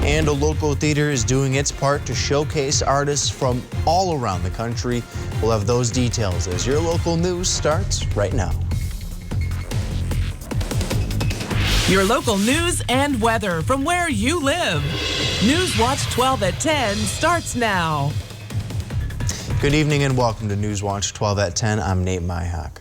And a local theater is doing its part to showcase artists from all around the country. We'll have those details as your local news starts right now. Your local news and weather from where you live. Newswatch 12 at 10 starts now. Good evening and welcome to Newswatch 12 at 10. I'm Nate Myhock.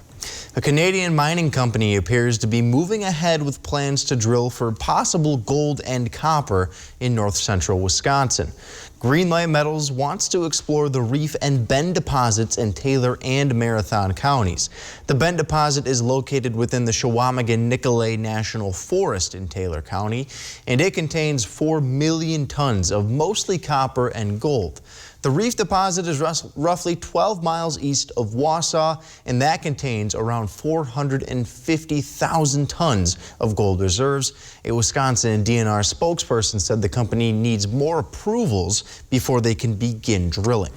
A Canadian mining company appears to be moving ahead with plans to drill for possible gold and copper in north-central Wisconsin. Greenlight Metals wants to explore the Reef and Bend deposits in Taylor and Marathon counties. The Bend deposit is located within the Chequamegon-Nicolet National Forest in Taylor County, and it contains 4 million tons of mostly copper and gold. The Reef deposit is roughly 12 miles east of Wausau, and that contains around 450,000 tons of gold reserves. A Wisconsin DNR spokesperson said the company needs more approvals before they can begin drilling.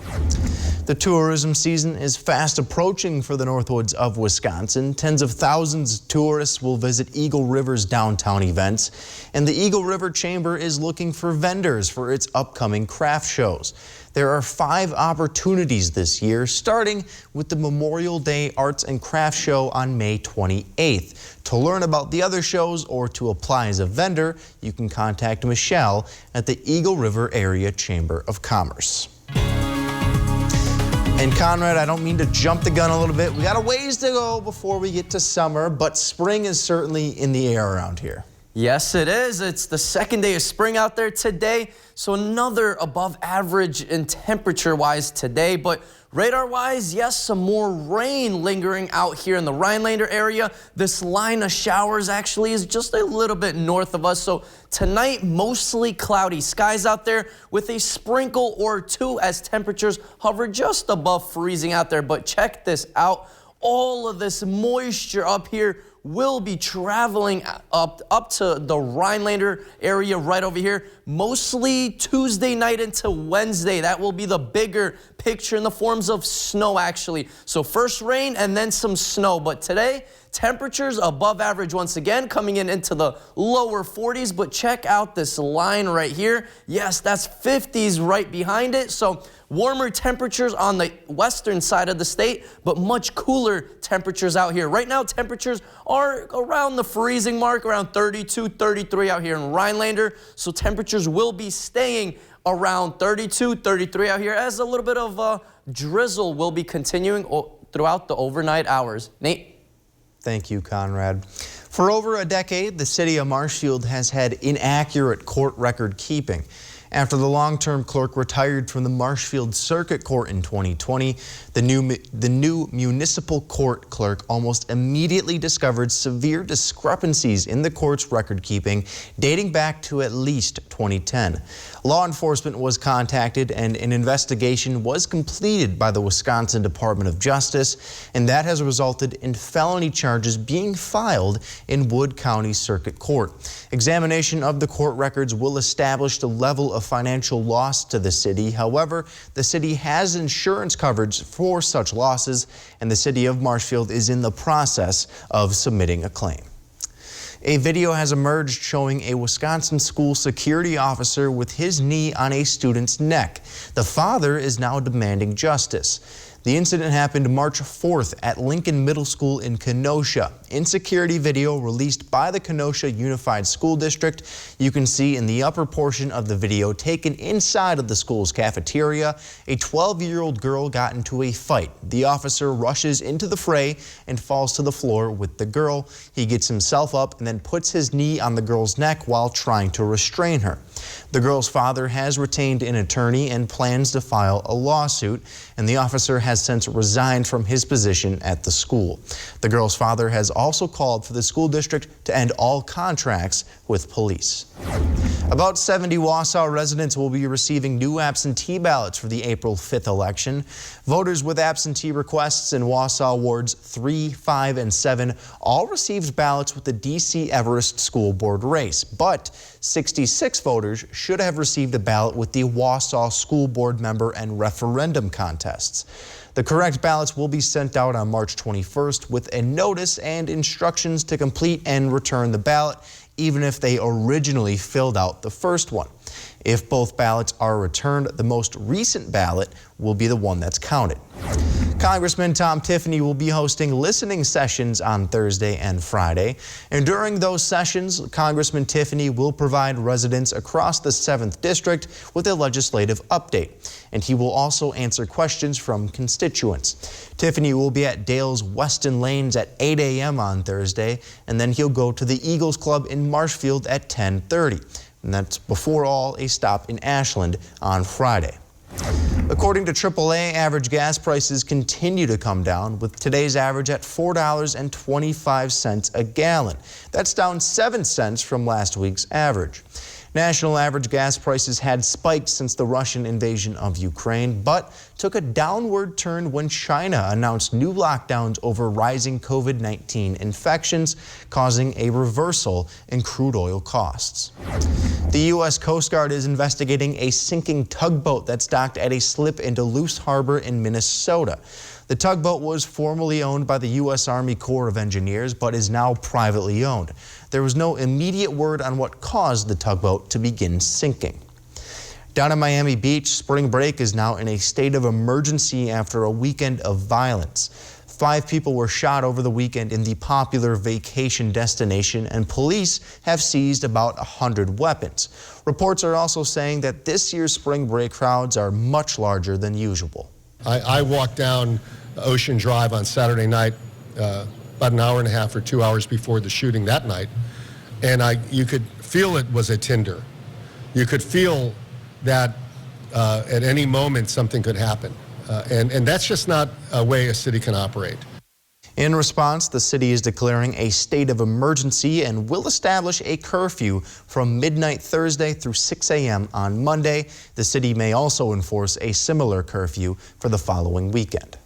The tourism season is fast approaching for the Northwoods of Wisconsin. Tens of thousands of tourists will visit Eagle River's downtown events, and the Eagle River Chamber is looking for vendors for its upcoming craft shows. There are 5 opportunities this year, starting with the Memorial Day Arts and Crafts Show on May 28th. To learn about the other shows or to apply as a vendor, you can contact Michelle at the Eagle River Area Chamber of Commerce. And Conrad, I don't mean to jump the gun a little bit. We got a ways to go before we get to summer, but spring is certainly in the air around here. Yes, it is. It's the second day of spring out there today, so another above average in temperature-wise today, but radar-wise, yes, some more rain lingering out here in the Rhinelander area. This line of showers actually is just a little bit north of us, so tonight, mostly cloudy skies out there with a sprinkle or two as temperatures hover just above freezing out there, but check this out. All of this moisture up here will be traveling up to the Rhinelander area right over here, mostly Tuesday night into Wednesday. That will be the bigger picture in the forms of snow, actually. So first rain and then some snow. But today, temperatures above average once again, coming in into the lower 40s. But check out this line right here. Yes, that's 50s right behind it. So warmer temperatures on the western side of the state, but much cooler temperatures out here. Right now, temperatures are around the freezing mark, around 32, 33 out here in Rhinelander. So temperatures will be staying around 32, 33 out here as a little bit of drizzle will be continuing throughout the overnight hours. Nate? Thank you, Conrad. For over a decade, the city of Marshfield has had inaccurate court record keeping. After the long-term clerk retired from the Marshfield Circuit Court in 2020, the new municipal court clerk almost immediately discovered severe discrepancies in the court's record keeping dating back to at least 2010. Law enforcement was contacted and an investigation was completed by the Wisconsin Department of Justice, and that has resulted in felony charges being filed in Wood County Circuit Court. Examination of the court records will establish the level of financial loss to the city. However, the city has insurance coverage for such losses, and the city of Marshfield is in the process of submitting a claim. A video has emerged showing a Wisconsin school security officer with his knee on a student's neck. The father is now demanding justice. The incident happened March 4th at Lincoln Middle School in Kenosha. In security video released by the Kenosha Unified School District, you can see in the upper portion of the video taken inside of the school's cafeteria, a 12-year-old girl got into a fight. The officer rushes into the fray and falls to the floor with the girl. He gets himself up and then puts his knee on the girl's neck while trying to restrain her. The girl's father has retained an attorney and plans to file a lawsuit, and the officer has since resigned from his position at the school. The girl's father has also called for the school district to end all contracts with police. About 70 Wausau residents will be receiving new absentee ballots for the April 5th election. Voters with absentee requests in Wausau wards 3, 5, and 7 all received ballots with the D.C. Everest School Board race, but 66 voters should have received a ballot with the Wausau School Board member and referendum contests. The correct ballots will be sent out on March 21st with a notice and instructions to complete and return the ballot even if they originally filled out the first one. If both ballots are returned, the most recent ballot will be the one that's counted. Congressman Tom Tiffany will be hosting listening sessions on Thursday and Friday. And during those sessions, Congressman Tiffany will provide residents across the 7th District with a legislative update. And he will also answer questions from constituents. Tiffany will be at Dale's Weston Lanes at 8 a.m. on Thursday, and then he'll go to the Eagles Club in Marshfield at 10:30. And that's before a stop in Ashland on Friday. According to AAA, average gas prices continue to come down, with today's average at $4.25 a gallon. That's down 7 cents from last week's average. National average gas prices had spiked since the Russian invasion of Ukraine, but took a downward turn when China announced new lockdowns over rising COVID-19 infections, causing a reversal in crude oil costs. The U.S. Coast Guard is investigating a sinking tugboat that's docked at a slip in Duluth Harbor in Minnesota. The tugboat was formerly owned by the U.S. Army Corps of Engineers, but is now privately owned. There was no immediate word on what caused the tugboat to begin sinking. Down in Miami Beach, spring break is now in a state of emergency after a weekend of violence. 5 people were shot over the weekend in the popular vacation destination, and police have seized about 100 weapons. Reports are also saying that this year's spring break crowds are much larger than usual. I walked down Ocean Drive on Saturday night, about an hour and a half or 2 hours before the shooting that night, and you could feel it was a tinder. You could feel that at any moment something could happen, and that's just not a way a city can operate. In response, the city is declaring a state of emergency and will establish a curfew from midnight Thursday through 6 a.m. on Monday. The city may also enforce a similar curfew for the following weekend.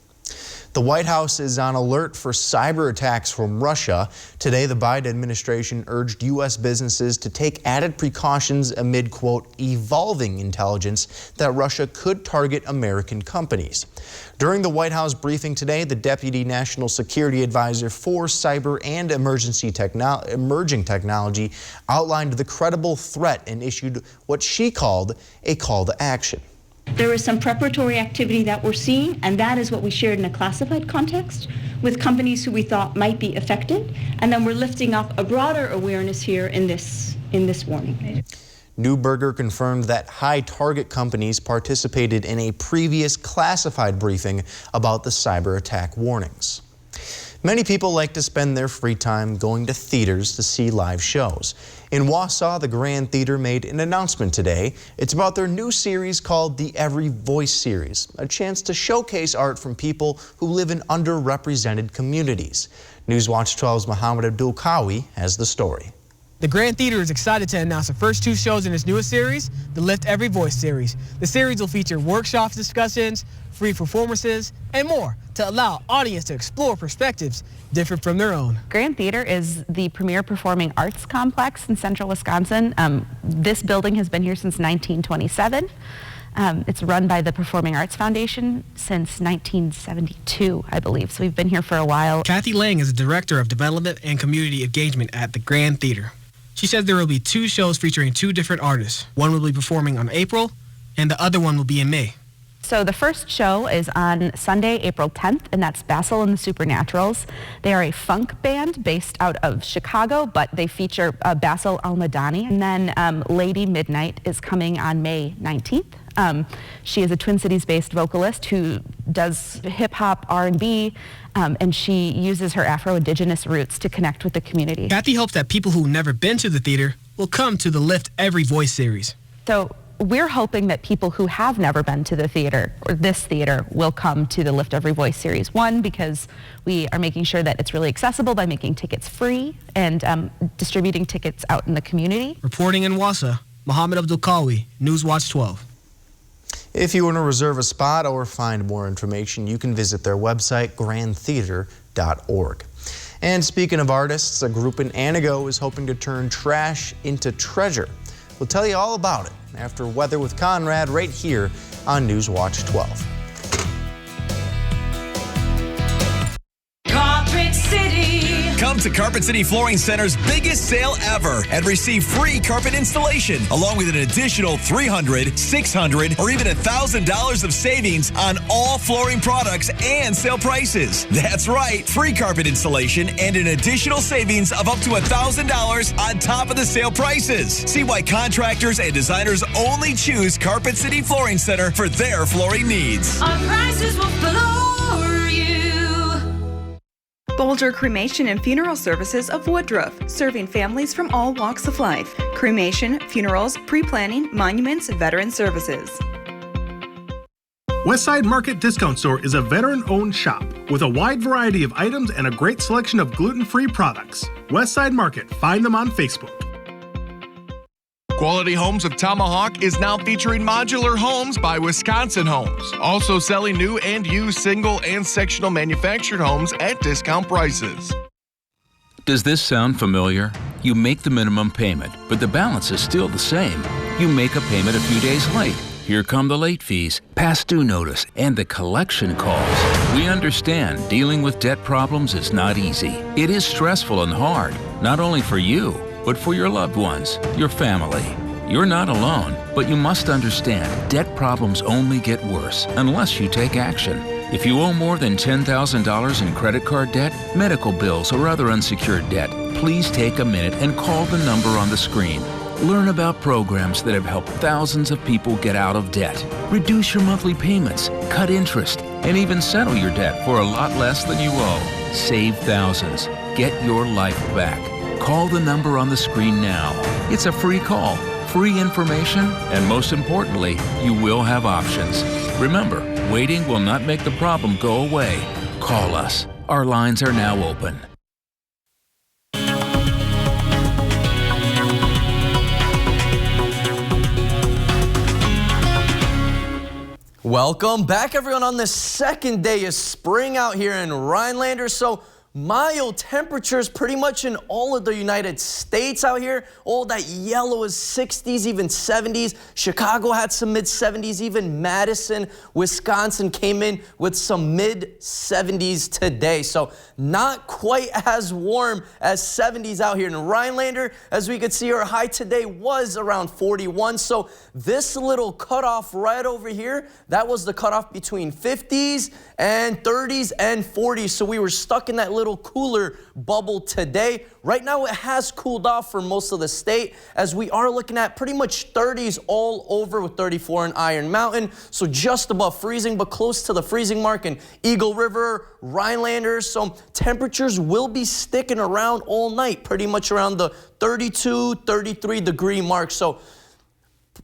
The White House is on alert for cyber attacks from Russia. Today, the Biden administration urged U.S. businesses to take added precautions amid, quote, evolving intelligence that Russia could target American companies. During the White House briefing today, the Deputy National Security Advisor for Cyber and Emerging Technology outlined the credible threat and issued what she called a call to action. There is some preparatory activity that we're seeing, and that is what we shared in a classified context with companies who we thought might be affected, and then we're lifting up a broader awareness here in this warning. Neuberger confirmed that high target companies participated in a previous classified briefing about the cyber attack warnings. Many people like to spend their free time going to theaters to see live shows. In Wausau, the Grand Theater made an announcement today. It's about their new series called the Every Voice Series, a chance to showcase art from people who live in underrepresented communities. Newswatch 12's Mohammed Abdul Kawi has the story. The Grand Theater is excited to announce the first 2 shows in its newest series, the Lift Every Voice series. The series will feature workshops, discussions, free performances, and more to allow audience to explore perspectives different from their own. Grand Theater is the premier performing arts complex in central Wisconsin. This building has been here since 1927. It's run by the Performing Arts Foundation since 1972, I believe, so we've been here for a while. Kathy Lang is the Director of Development and Community Engagement at the Grand Theater. She says there will be 2 shows featuring 2 different artists. One will be performing on April, and the other one will be in May. So the first show is on Sunday, April 10th, and that's Basil and the Supernaturals. They are a funk band based out of Chicago, but they feature Basil Almadani. And then Lady Midnight is coming on May 19th. She is a Twin Cities-based vocalist who does hip-hop, R&B, and she uses her Afro-Indigenous roots to connect with the community. Kathy hopes that people who've never been to the theater will come to the Lift Every Voice series. So we're hoping that people who have never been to the theater or this theater will come to the Lift Every Voice series. One, because we are making sure that it's really accessible by making tickets free and distributing tickets out in the community. Reporting in Wausau, Mohammed Abdul Kawi, Newswatch 12. If you want to reserve a spot or find more information, you can visit their website, grandtheater.org. And speaking of artists, a group in Anago is hoping to turn trash into treasure. We'll tell you all about it after Weather with Conrad right here on Newswatch 12. Cartridge City. Come to Carpet City Flooring Center's biggest sale ever and receive free carpet installation, along with an additional $300, $600, or even $1,000 of savings on all flooring products and sale prices. That's right, free carpet installation and an additional savings of up to $1,000 on top of the sale prices. See why contractors and designers only choose Carpet City Flooring Center for their flooring needs. Our prices will floor you. Bolger Cremation and Funeral Services of Woodruff, serving families from all walks of life. Cremation, funerals, pre-planning, monuments, veteran services. Westside Market Discount Store is a veteran-owned shop with a wide variety of items and a great selection of gluten-free products. Westside Market, find them on Facebook. Quality Homes of Tomahawk is now featuring modular homes by Wisconsin Homes, also selling new and used single and sectional manufactured homes at discount prices. Does this sound familiar? You make the minimum payment, but the balance is still the same. You make a payment a few days late. Here come the late fees, past due notice, and the collection calls. We understand dealing with debt problems is not easy. It is stressful and hard, not only for you, but for your loved ones, your family. You're not alone, but you must understand debt problems only get worse unless you take action. If you owe more than $10,000 in credit card debt, medical bills, or other unsecured debt, please take a minute and call the number on the screen. Learn about programs that have helped thousands of people get out of debt. Reduce your monthly payments, cut interest, and even settle your debt for a lot less than you owe. Save thousands. Get your life back. Call the number on the screen now. It's a free call, free information, and most importantly, you will have options. Remember, waiting will not make the problem go away. Call us. Our lines are now open. Welcome back, everyone, on the second day of spring out here in Rhinelander. So mild temperatures pretty much in all of the United States out here. All that yellow is 60s, even 70s. Chicago had some mid-70s. Even Madison, Wisconsin came in with some mid-70s today. So not quite as warm as 70s out here in Rhinelander. As we could see, our high today was around 41. So this little cutoff right over here, that was the cutoff between 50s and 30s and 40s. So we were stuck in that little cooler bubble today. Right now it has cooled off for most of the state, as we are looking at pretty much 30s all over, with 34 in Iron Mountain, so just above freezing but close to the freezing mark in Eagle River, Rhinelander. So temperatures will be sticking around all night, pretty much around the 32, 33 degree mark. So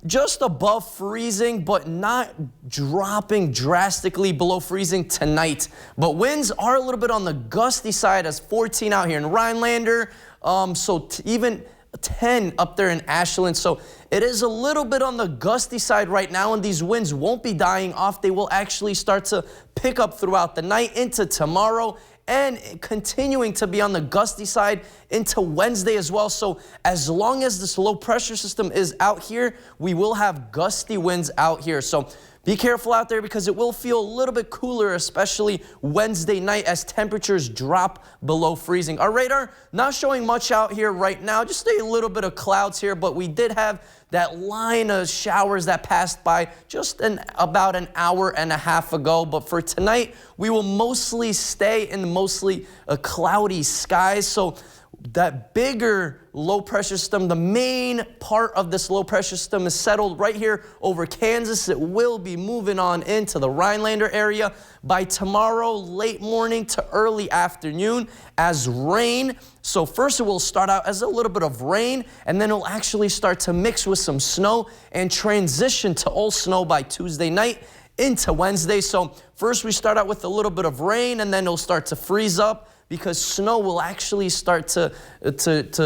just above freezing, but not dropping drastically below freezing tonight. But winds are a little bit on the gusty side, as 14 out here in Rhinelander. Even 10 up there in Ashland. So it is a little bit on the gusty side right now, and these winds won't be dying off. They will actually start to pick up throughout the night into tomorrow, and continuing to be on the gusty side into Wednesday as well. So as long as this low pressure system is out here, we will have gusty winds out here. So be careful out there, because it will feel a little bit cooler, especially Wednesday night, as temperatures drop below freezing. Our radar not showing much out here right now, just a little bit of clouds here, but we did have that line of showers that passed by just about an hour and a half ago. But for tonight, we will mostly stay in mostly cloudy skies. So that bigger low pressure system, the main part of this low pressure system, is settled right here over Kansas. It will be moving on into the Rhinelander area by tomorrow late morning to early afternoon as rain. So first it will start out as a little bit of rain, and then it'll actually start to mix with some snow and transition to all snow by Tuesday night into Wednesday. So first we start out with a little bit of rain, and then it'll start to freeze up, because snow will actually start to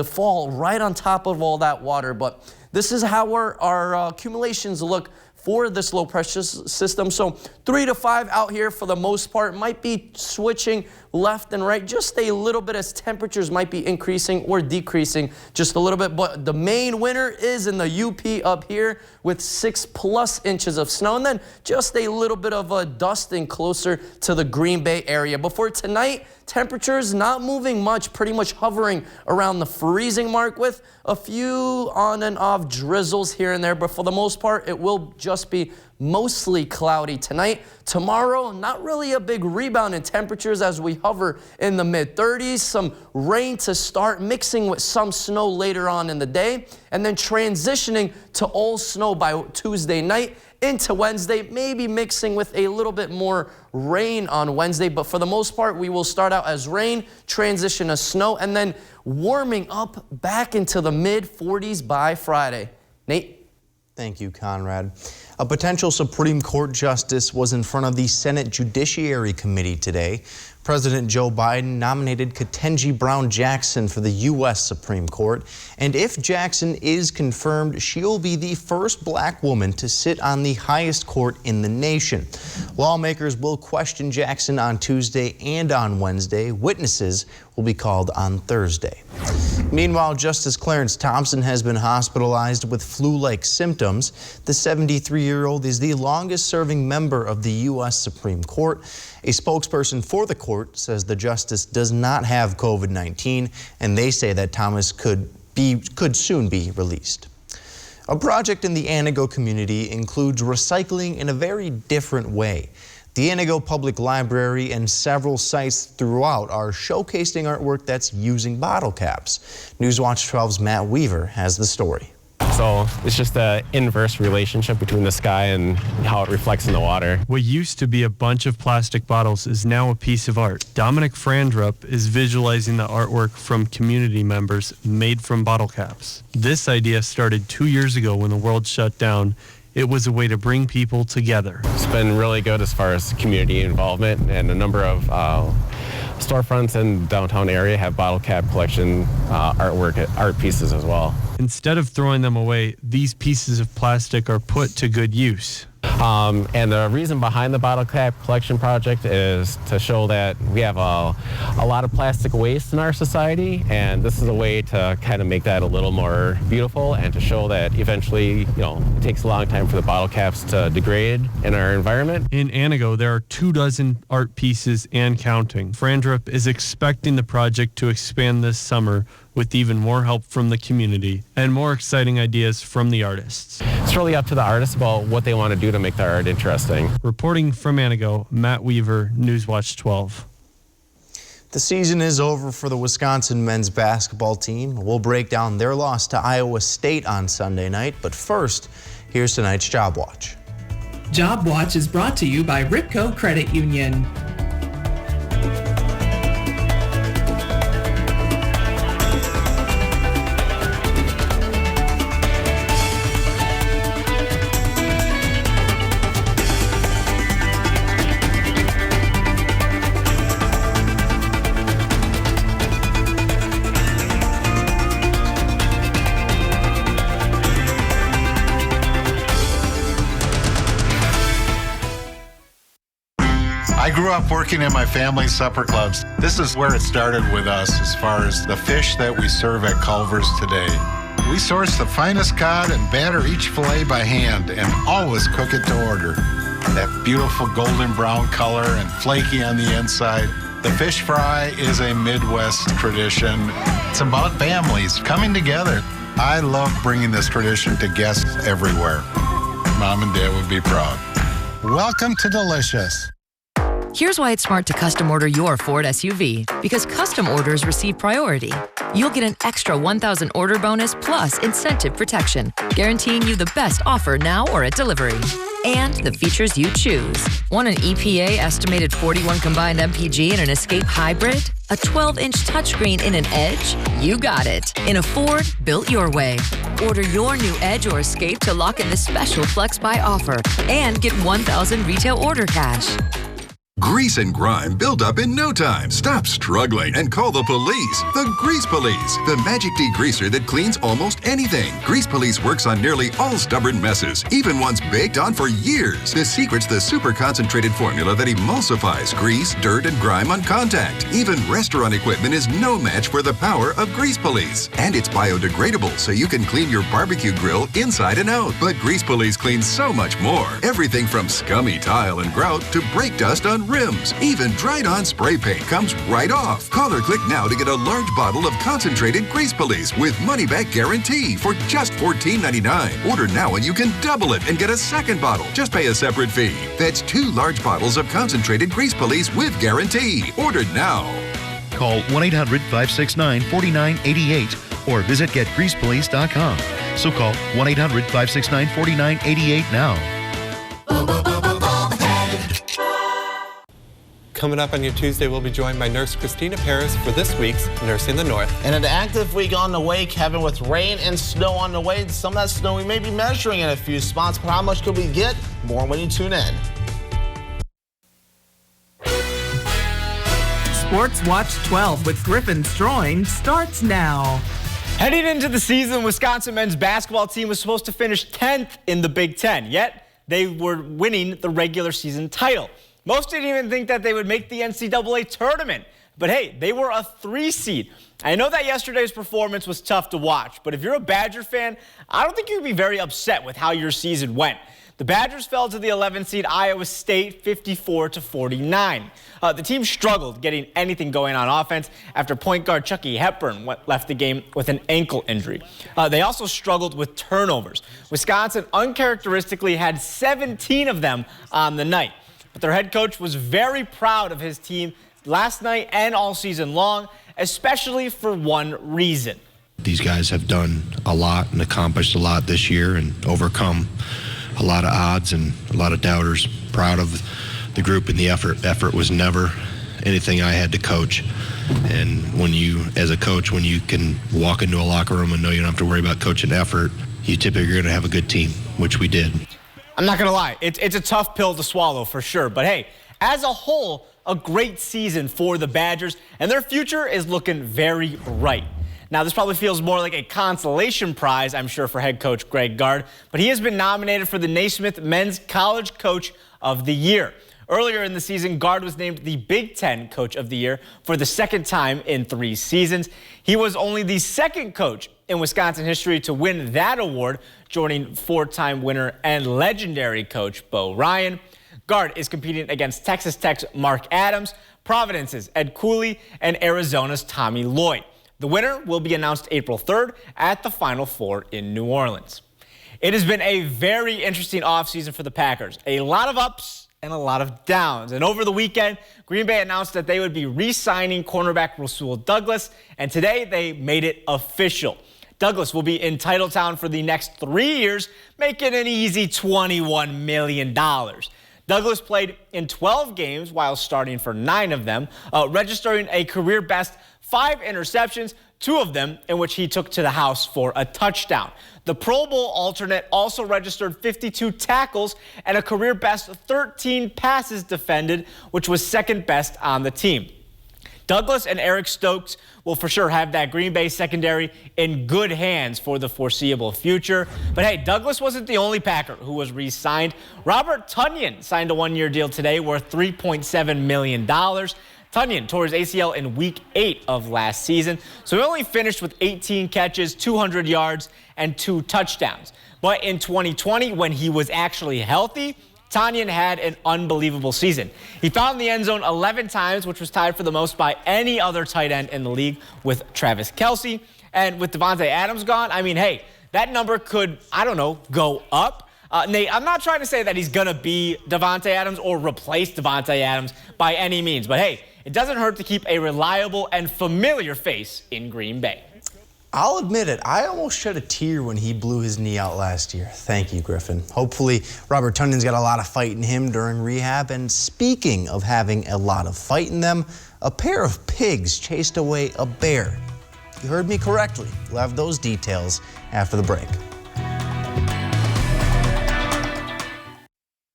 fall right on top of all that water. But this is how our accumulations look for this low pressure system. So 3 to 5 out here for the most part, might be switching left and right just a little bit as temperatures might be increasing or decreasing just a little bit. But the main winner is in the UP up here with 6+ inches of snow, and then just a little bit of a dusting closer to the Green Bay area. Before tonight, temperatures not moving much, pretty much hovering around the freezing mark with a few on and off drizzles here and there, but for the most part, it will just be mostly cloudy tonight. Tomorrow, not really a big rebound in temperatures as we hover in the mid-30s. Some rain to start, mixing with some snow later on in the day, and then transitioning to all snow by Tuesday night into Wednesday, maybe mixing with a little bit more rain on Wednesday. But for the most part, we will start out as rain, transition to snow, and then warming up back into the mid-40s by Friday. Nate? Thank you, Conrad. A potential Supreme Court justice was in front of the Senate Judiciary Committee today. President Joe Biden nominated Ketanji Brown Jackson for the U.S. Supreme Court. And if Jackson is confirmed, she'll be the first black woman to sit on the highest court in the nation. Lawmakers will question Jackson on Tuesday and on Wednesday. Witnesses will be called on Thursday. Meanwhile, Justice Clarence Thompson has been hospitalized with flu-like symptoms. The 73-year-old is the longest-serving member of the U.S. Supreme Court. A spokesperson for the court says the justice does not have COVID-19, and they say that Thomas could soon be released. A project in the Antigo community includes recycling in a very different way. The Antigo Public Library and several sites throughout are showcasing artwork that's using bottle caps. Newswatch 12's Matt Weaver has the story. So it's just an inverse relationship between the sky and how it reflects in the water. What used to be a bunch of plastic bottles is now a piece of art. Dominic Frandrup is visualizing the artwork from community members made from bottle caps. This idea started 2 years ago when the world shut down. It was a way to bring people together. It's been really good as far as community involvement, and a number of storefronts in the downtown area have bottle cap collection art pieces as well. Instead of throwing them away, these pieces of plastic are put to good use. And the reason behind the bottle cap collection project is to show that we have a lot of plastic waste in our society, and this is a way to kind of make that a little more beautiful and to show that eventually, it takes a long time for the bottle caps to degrade in our environment. In Antigo, there are 24 art pieces and counting. Frandrup is expecting the project to expand this summer with even more help from the community and more exciting ideas from the artists. It's really up to the artists about what they want to do to make their art interesting. Reporting from Antigo, Matt Weaver, Newswatch 12. The season is over for the Wisconsin men's basketball team. We'll break down their loss to Iowa State on Sunday night, but first, here's tonight's Job Watch. Job Watch is brought to you by Ripco Credit Union. I grew up working in my family's supper clubs. This is where it started with us as far as the fish that we serve at Culver's today. We source the finest cod and batter each fillet by hand and always cook it to order. That beautiful golden brown color and flaky on the inside. The fish fry is a Midwest tradition. It's about families coming together. I love bringing this tradition to guests everywhere. Mom and Dad would be proud. Welcome to Delicious. Here's why it's smart to custom order your Ford SUV. Because custom orders receive priority. You'll get an extra $1,000 order bonus plus incentive protection, guaranteeing you the best offer now or at delivery. And the features you choose. Want an EPA estimated 41 combined MPG in an Escape Hybrid? A 12-inch touchscreen in an Edge? You got it. In a Ford, built your way. Order your new Edge or Escape to lock in this special Flex Buy offer and get $1,000 retail order cash. Grease and grime build up in no time. Stop struggling and call the police. The Grease Police, the magic degreaser that cleans almost anything. Grease Police works on nearly all stubborn messes, even ones baked on for years. The secret's the super concentrated formula that emulsifies grease, dirt, and grime on contact. Even restaurant equipment is no match for the power of Grease Police. And it's biodegradable, so you can clean your barbecue grill inside and out. But Grease Police cleans so much more. Everything from scummy tile and grout to brake dust on rims. Even dried-on spray paint comes right off. Call or click now to get a large bottle of concentrated Grease Police with money-back guarantee for just $14.99. Order now and you can double it and get a second bottle. Just pay a separate fee. That's 2 large bottles of concentrated Grease Police with guarantee. Order now. Call 1-800-569-4988 or visit getgreasepolice.com. So call 1-800-569-4988 now. Coming up on your Tuesday, we'll be joined by Nurse Christina Paris for this week's Nursing the North. And an active week on the way, Kevin, with rain and snow on the way. Some of that snow we may be measuring in a few spots, but how much could we get? More when you tune in. Sports Watch 12 with Griffin Stroing starts now. Heading into the season, Wisconsin men's basketball team was supposed to finish 10th in the Big Ten, yet they were winning the regular season title. Most didn't even think that they would make the NCAA tournament. But hey, they were a 3 seed. I know that yesterday's performance was tough to watch, but if you're a Badger fan, I don't think you'd be very upset with how your season went. The Badgers fell to the 11th seed Iowa State 54-49. The team struggled getting anything going on offense after point guard Chucky Hepburn left the game with an ankle injury. They also struggled with turnovers. Wisconsin uncharacteristically had 17 of them on the night. But their head coach was very proud of his team last night and all season long, especially for one reason. These guys have done a lot and accomplished a lot this year and overcome a lot of odds and a lot of doubters. Proud of the group and the effort. Effort was never anything I had to coach. And when you, as a coach, when you can walk into a locker room and know you don't have to worry about coaching effort, you typically are going to have a good team, which we did. I'm not going to lie, it's a tough pill to swallow for sure. But hey, as a whole, a great season for the Badgers, and their future is looking very bright. Now, this probably feels more like a consolation prize, I'm sure, for head coach Greg Gard, but he has been nominated for the Naismith Men's College Coach of the Year. Earlier in the season, Gard was named the Big Ten Coach of the Year for the second time in 3 seasons. He was only the second coach in Wisconsin history to win that award, joining 4-time winner and legendary coach Bo Ryan. Gard is competing against Texas Tech's Mark Adams, Providence's Ed Cooley, and Arizona's Tommy Lloyd. The winner will be announced April 3rd at the Final Four in New Orleans. It has been a very interesting offseason for the Packers. A lot of ups and a lot of downs. And over the weekend, Green Bay announced that they would be re-signing cornerback Rasul Douglas, and today they made it official. Douglas will be in Titletown for the next 3 years, making an easy $21 million. Douglas played in 12 games while starting for 9 of them, registering a career-best 5 interceptions, 2 of them in which he took to the house for a touchdown. The Pro Bowl alternate also registered 52 tackles and a career-best 13 passes defended, which was second best on the team. Douglas and Eric Stokes will for sure have that Green Bay secondary in good hands for the foreseeable future. But hey, Douglas wasn't the only Packer who was re-signed. Robert Tonyan signed a 1-year deal today worth $3.7 million. Tonyan tore his ACL in Week 8 of last season, so he only finished with 18 catches, 200 yards, and 2 touchdowns. But in 2020, when he was actually healthy, Tonyan had an unbelievable season. He found the end zone 11 times, which was tied for the most by any other tight end in the league with Travis Kelce. And with Davante Adams gone, I mean, hey, that number could, I don't know, go up. Nate, I'm not trying to say that he's going to be Davante Adams or replace Davante Adams by any means. But hey, it doesn't hurt to keep a reliable and familiar face in Green Bay. I'll admit it, I almost shed a tear when he blew his knee out last year. Thank you, Griffin. Hopefully, Robert Tonyan's got a lot of fight in him during rehab. And speaking of having a lot of fight in them, a pair of pigs chased away a bear. You heard me correctly. We'll have those details after the break.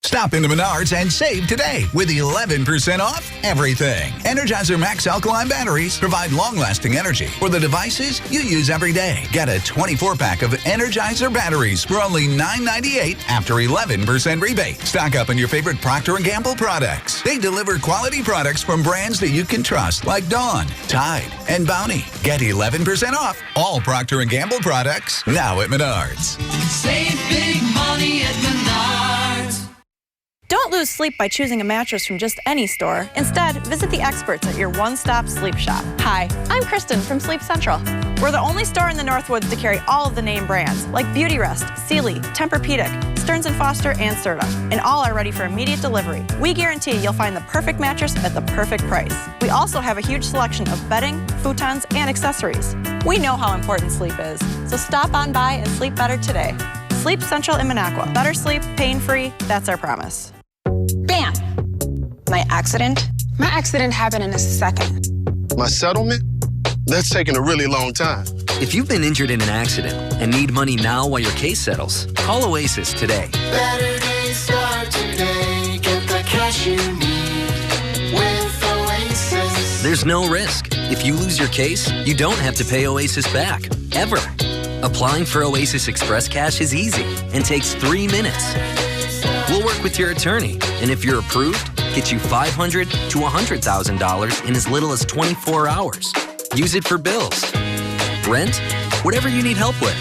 Stop into Menards and save today with 11% off everything. Energizer Max Alkaline batteries provide long-lasting energy for the devices you use every day. Get a 24-pack of Energizer batteries for only $9.98 after 11% rebate. Stock up on your favorite Procter & Gamble products. They deliver quality products from brands that you can trust, like Dawn, Tide, and Bounty. Get 11% off all Procter & Gamble products now at Menards. Save big money at Menards. Don't lose sleep by choosing a mattress from just any store. Instead, visit the experts at your one-stop sleep shop. Hi, I'm Kristen from Sleep Central. We're the only store in the Northwoods to carry all of the name brands, like Beautyrest, Sealy, Tempur-Pedic, Stearns & Foster, and Serta, and all are ready for immediate delivery. We guarantee you'll find the perfect mattress at the perfect price. We also have a huge selection of bedding, futons, and accessories. We know how important sleep is, so stop on by and sleep better today. Sleep Central in Minocqua. Better sleep, pain-free, that's our promise. Bam! My accident? My accident happened in a second. My settlement? That's taking a really long time. If you've been injured in an accident and need money now while your case settles, call Oasis today. Better days start today. Get the cash you need with Oasis. There's no risk. If you lose your case, you don't have to pay Oasis back, ever. Applying for Oasis Express Cash is easy and takes 3 minutes. We'll work with your attorney, and if you're approved, get you $500 to $100,000 in as little as 24 hours. Use it for bills, rent, whatever you need help with.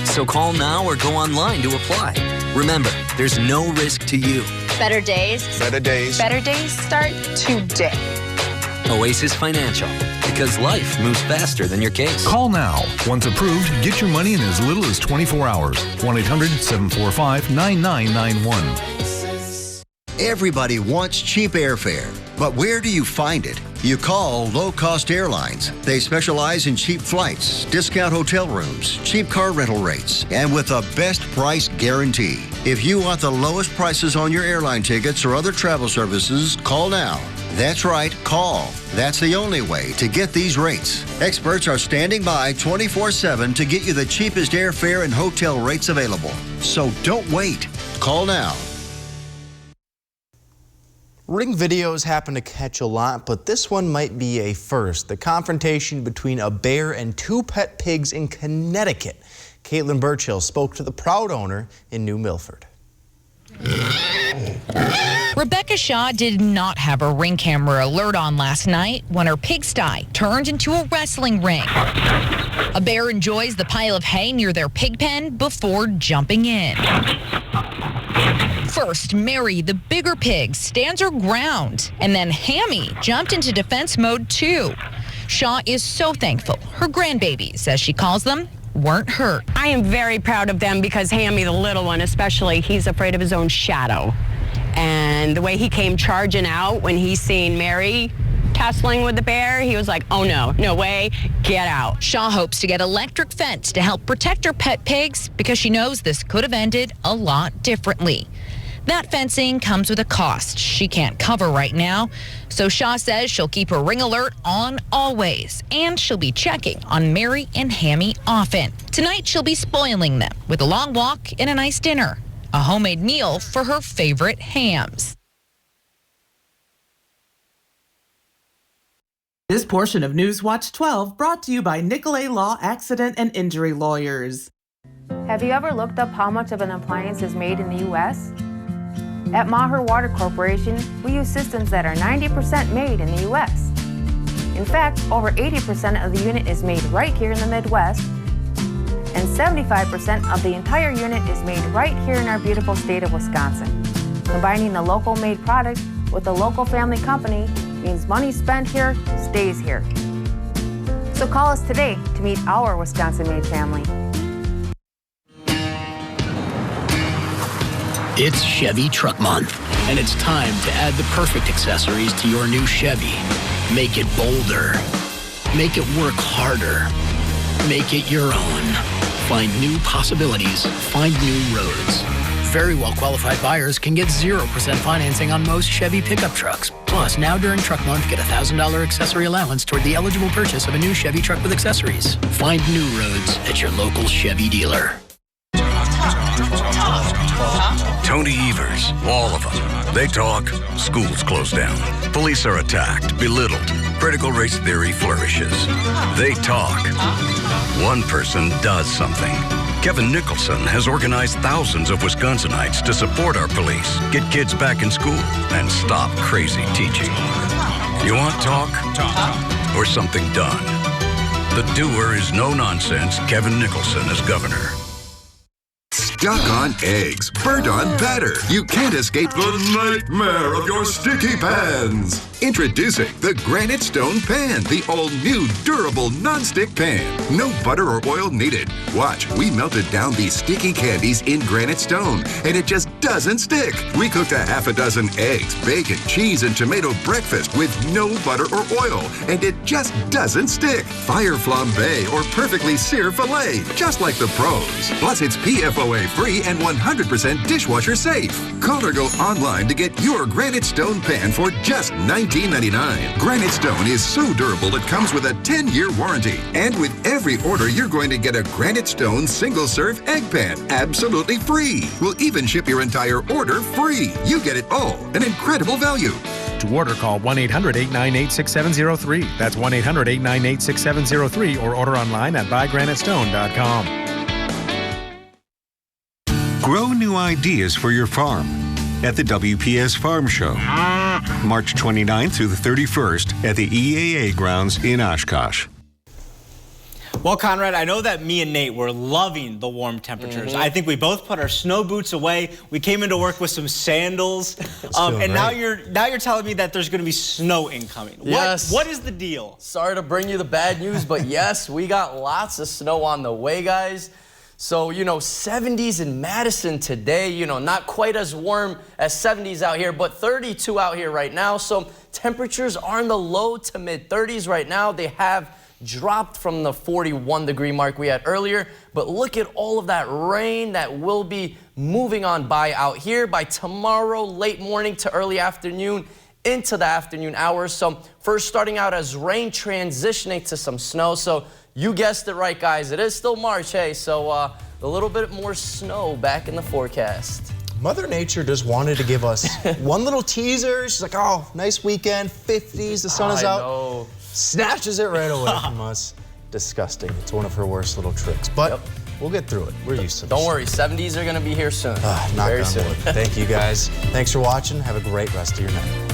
So call now or go online to apply. Remember, there's no risk to you. Better days. Better days. Better days start today. Oasis Financial, because life moves faster than your case. Call now. Once approved, get your money in as little as 24 hours. 1-800-745-9991. Everybody wants cheap airfare, but where do you find it? You call Low Cost Airlines. They specialize in cheap flights, discount hotel rooms, cheap car rental rates, and with a best price guarantee. If you want the lowest prices on your airline tickets or other travel services, call now. That's right, call. That's the only way to get these rates. Experts are standing by 24/7 to get you the cheapest airfare and hotel rates available. So don't wait. Call now. Ring videos happen to catch a lot, but this one might be a first. The confrontation between a bear and 2 pet pigs in Connecticut. Caitlin Burchill spoke to the proud owner in New Milford. Rebecca Shaw did not have her Ring camera alert on last night when her pigsty turned into a wrestling ring. A bear enjoys the pile of hay near their pig pen before jumping in. First, Mary, the bigger pig, stands her ground, and then Hammy jumped into defense mode too. Shaw is so thankful her grandbabies, as she calls them, weren't hurt. I am very proud of them because Hammy, the little one especially, he's afraid of his own shadow. And the way he came charging out when he seen Mary tussling with the bear, he was like, oh no, no way, get out. Shaw hopes to get electric fence to help protect her pet pigs because she knows this could have ended a lot differently. That fencing comes with a cost she can't cover right now, so Shaw says she'll keep her Ring alert on always, and she'll be checking on Mary and Hammy often. Tonight she'll be spoiling them with a long walk and a nice dinner, a homemade meal for her favorite hams. This portion of Newswatch 12 brought to you by Nicolay Law Accident and Injury Lawyers. Have you ever looked up how much of an appliance is made in the U.S.? At Maher Water Corporation, we use systems that are 90% made in the U.S. In fact, over 80% of the unit is made right here in the Midwest, and 75% of the entire unit is made right here in our beautiful state of Wisconsin. Combining the local made product with a local family company means money spent here stays here. So call us today to meet our Wisconsin-made family. It's Chevy Truck Month, and it's time to add the perfect accessories to your new Chevy. Make it bolder. Make it work harder. Make it your own. Find new possibilities. Find new roads. Very well-qualified buyers can get 0% financing on most Chevy pickup trucks. Plus, now during Truck Month, get a $1,000 accessory allowance toward the eligible purchase of a new Chevy truck with accessories. Find new roads at your local Chevy dealer. Tony Evers, all of them. They talk, schools close down. Police are attacked, belittled. Critical race theory flourishes. They talk. One person does something. Kevin Nicholson has organized thousands of Wisconsinites to support our police, get kids back in school, and stop crazy teaching. You want talk? Or something done? The doer is no-nonsense Kevin Nicholson as governor. Stuck on eggs, burnt on batter. You can't escape the nightmare of your sticky pans. Introducing the Granite Stone Pan, the all-new durable non-stick pan. No butter or oil needed. Watch, we melted down these sticky candies in Granite Stone, and it just doesn't stick. We cooked a half a dozen eggs, bacon, cheese, and tomato breakfast with no butter or oil, and it just doesn't stick. Fire flambe or perfectly seared filet, just like the pros. Plus, it's PFOA free and 100% dishwasher safe. Call or go online to get your Granite Stone Pan for just $19.99. Granite Stone is so durable it comes with a 10-year warranty. And with every order, you're going to get a Granite Stone single-serve egg pan absolutely free. We'll even ship your entire order free. You get it all. An incredible value. To order, call 1-800-898-6703. That's 1-800-898-6703 or order online at buygranitestone.com. Grow new ideas for your farm at the WPS Farm Show, March 29th through the 31st at the EAA grounds in Oshkosh. Well, Conrad, I know that me and Nate were loving the warm temperatures. I think we both put our snow boots away. We came into work with some sandals, and now you're telling me that there's going to be snow incoming. Yes. What is the deal? Sorry to bring you the bad news, but yes, we got lots of snow on the way, guys. So, 70s in Madison today, not quite as warm as 70s out here, but 32 out here right now. So temperatures are in the low to mid 30s right now. They have dropped from the 41 degree mark we had earlier, but look at all of that rain that will be moving on by out here by tomorrow, late morning to early afternoon into the afternoon hours. So first starting out as rain, transitioning to some snow. So you guessed it right, guys. It is still March, hey, so a little bit more snow back in the forecast. Mother Nature just wanted to give us one little teaser. She's like, oh, nice weekend, 50s, the sun is out. Know. Snatches it right away from us. Disgusting. It's one of her worst little tricks, but we'll get through it. We're used to this. Don't worry, 70s are going to be here soon. Very soon. Thank you, guys. Thanks for watching. Have a great rest of your night.